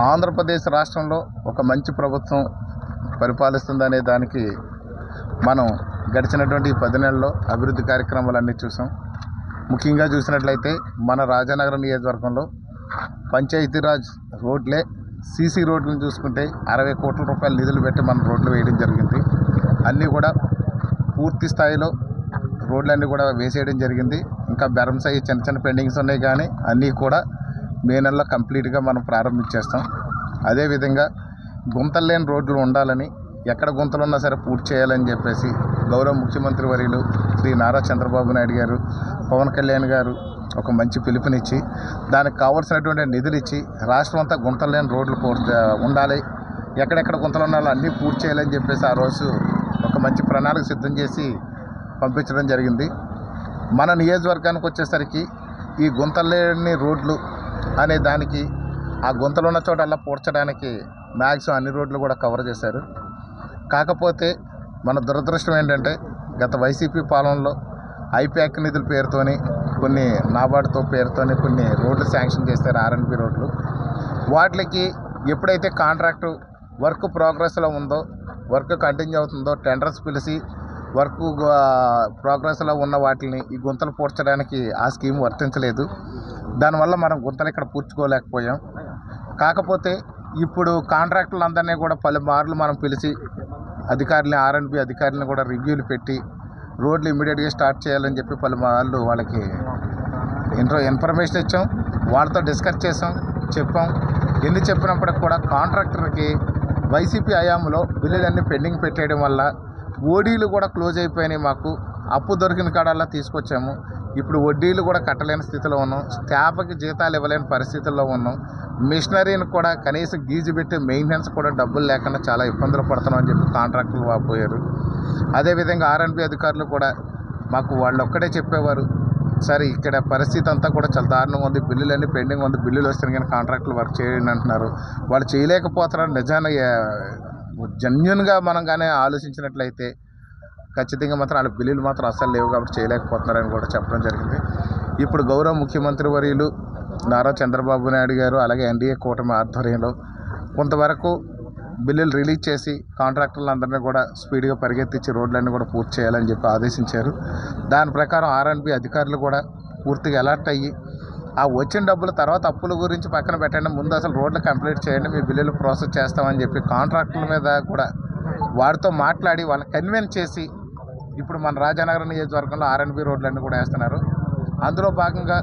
ఆంధ్రప్రదేశ్ రాష్ట్రంలో ఒక మంచి ప్రభుత్వం పరిపాలిస్తుందనే దానికి మనం గడిచినటువంటి ఈ 10 నెలల్లో అభివృద్ధి కార్యక్రమాలన్నీ చూసాం. ముఖ్యంగా చూసినట్లయితే మన రాజానగరం నియోజకవర్గంలో పంచాయతీరాజ్ రోడ్లే సీసీ రోడ్లను చూసుకుంటే 60 కోట్ల రూపాయల నిధులు పెట్టి మన రోడ్లు వేయడం జరిగింది. అన్నీ కూడా పూర్తి స్థాయిలో రోడ్లన్నీ కూడా వేసేయడం జరిగింది. ఇంకా బెరమ్స్ అయ్యి చిన్న చిన్న పెండింగ్స్ ఉన్నాయి, కానీ అన్నీ కూడా మే నెలలో కంప్లీట్గా మనం ప్రారంభించేస్తాం. అదేవిధంగా గుంతలు లేని రోడ్లు ఉండాలని, ఎక్కడ గుంతలు ఉన్నా సరే పూర్తి చేయాలని చెప్పేసి గౌరవ ముఖ్యమంత్రి వర్యులు శ్రీ నారా చంద్రబాబు నాయుడు గారు, పవన్ కళ్యాణ్ గారు ఒక మంచి పిలుపునిచ్చి దానికి కావాల్సినటువంటి నిధులు ఇచ్చి రాష్ట్రం అంతా గుంతలు లేని రోడ్లు ఉండాలి, ఎక్కడెక్కడ గుంతలు ఉండాలో అన్నీ పూర్తి చేయాలని చెప్పేసి ఆ రోజు ఒక మంచి ప్రణాళిక సిద్ధం చేసి పంపించడం జరిగింది. మన నియోజకవర్గానికి వచ్చేసరికి ఈ గుంతలు లేని రోడ్లు అనే దానికి ఆ గుంతలు ఉన్న చోటల్లా పూడ్చడానికి మ్యాక్సిమం అన్ని రోడ్లు కూడా కవర్ చేశారు. కాకపోతే మన దురదృష్టం ఏంటంటే గత వైసీపీ పాలనలో ఐప్యాక్ నిధుల పేరుతోని కొన్ని నాబార్డుతో పేరుతోని కొన్ని రోడ్లు శాంక్షన్ చేశారు, ఆర్ఎన్బి రోడ్లు. వాటికి ఎప్పుడైతే కాంట్రాక్టు వర్క్ ప్రోగ్రెస్లో ఉందో, వర్క్ కంటిన్యూ అవుతుందో టెండర్స్ పిలిచి వర్క్ ప్రోగ్రెస్లో ఉన్న వాటిని ఈ గుంతలు పూడ్చడానికి ఆ స్కీమ్ వర్తించలేదు. దానివల్ల మనం గుంతలు ఇక్కడ పూడ్చుకోలేకపోయాం. కాకపోతే ఇప్పుడు కాంట్రాక్టులందరినీ కూడా పలుమార్లు మనం పిలిచి అధికారులని, ఆర్ఎన్బి అధికారులను కూడా రివ్యూలు పెట్టి రోడ్లు ఇమీడియట్గా స్టార్ట్ చేయాలని చెప్పి పలుమార్లు వాళ్ళకి ఇన్ఫర్మేషన్ ఇచ్చాం, వాళ్ళతో డిస్కస్ చేసాం, చెప్పాం. ఎన్ని చెప్పినప్పటికి కూడా కాంట్రాక్టర్కి వైసీపీ హయాంలో బిల్లులన్నీ పెండింగ్ పెట్టేయడం వల్ల ఓడీలు కూడా క్లోజ్ అయిపోయినాయి. మాకు అప్పు దొరికిన కాడల్లా తీసుకొచ్చాము. ఇప్పుడు వడ్డీలు కూడా కట్టలేని స్థితిలో ఉన్నాం, స్టాఫ్కి జీతాలు ఇవ్వలేని పరిస్థితుల్లో ఉన్నాం, మిషనరీని కూడా కనీసం గీజు పెట్టి మెయింటెనెన్స్ కూడా డబ్బులు లేకుండా చాలా ఇబ్బందులు పడుతున్నాం అని చెప్పి కాంట్రాక్టర్లు వాపోయారు. అదేవిధంగా ఆర్ఎన్బి అధికారులు కూడా మాకు వాళ్ళు ఒక్కడే చెప్పేవారు, సరే ఇక్కడ పరిస్థితి అంతా కూడా చాలా దారుణంగా ఉంది, బిల్లులన్నీ పెండింగ్ ఉంది, బిల్లులు వస్తున్నాయి కానీ కాంట్రాక్టులు వర్క్ చేయండి అంటున్నారు. వాళ్ళు చేయలేకపోతున్నారు. నిజాన్ని జెన్యూన్గా మనం కానీ ఆలోచించినట్లయితే ఖచ్చితంగా మాత్రం వాళ్ళ బిల్లులు మాత్రం అస్సలు లేవు కాబట్టి చేయలేకపోతున్నారని కూడా చెప్పడం జరిగింది. ఇప్పుడు గౌరవ ముఖ్యమంత్రి వర్యులు నారా చంద్రబాబు నాయుడు గారు అలాగే ఎన్డీఏ కూటమి ఆధ్వర్యంలో కొంతవరకు బిల్లులు రిలీజ్ చేసి కాంట్రాక్టర్లందరినీ కూడా స్పీడ్గా పరిగెత్తించి రోడ్లన్నీ కూడా పూర్తి చేయాలని చెప్పి ఆదేశించారు. దాని ప్రకారం ఆర్ఎన్బి అధికారులు కూడా పూర్తిగా అలర్ట్ అయ్యి ఆ వచ్చిన డబ్బులు తర్వాత అప్పుల గురించి పక్కన పెట్టండి, ముందు అసలు రోడ్లు కంప్లీట్ చేయండి, మీ బిల్లులు ప్రాసెస్ చేస్తామని చెప్పి కాంట్రాక్టుల మీద కూడా వారితో మాట్లాడి వాళ్ళని కన్విన్స్ చేసి ఇప్పుడు మన రాజానగరం నియోజకవర్గంలో ఆర్ఎన్బి రోడ్లన్నీ కూడా వేస్తున్నారు. అందులో భాగంగా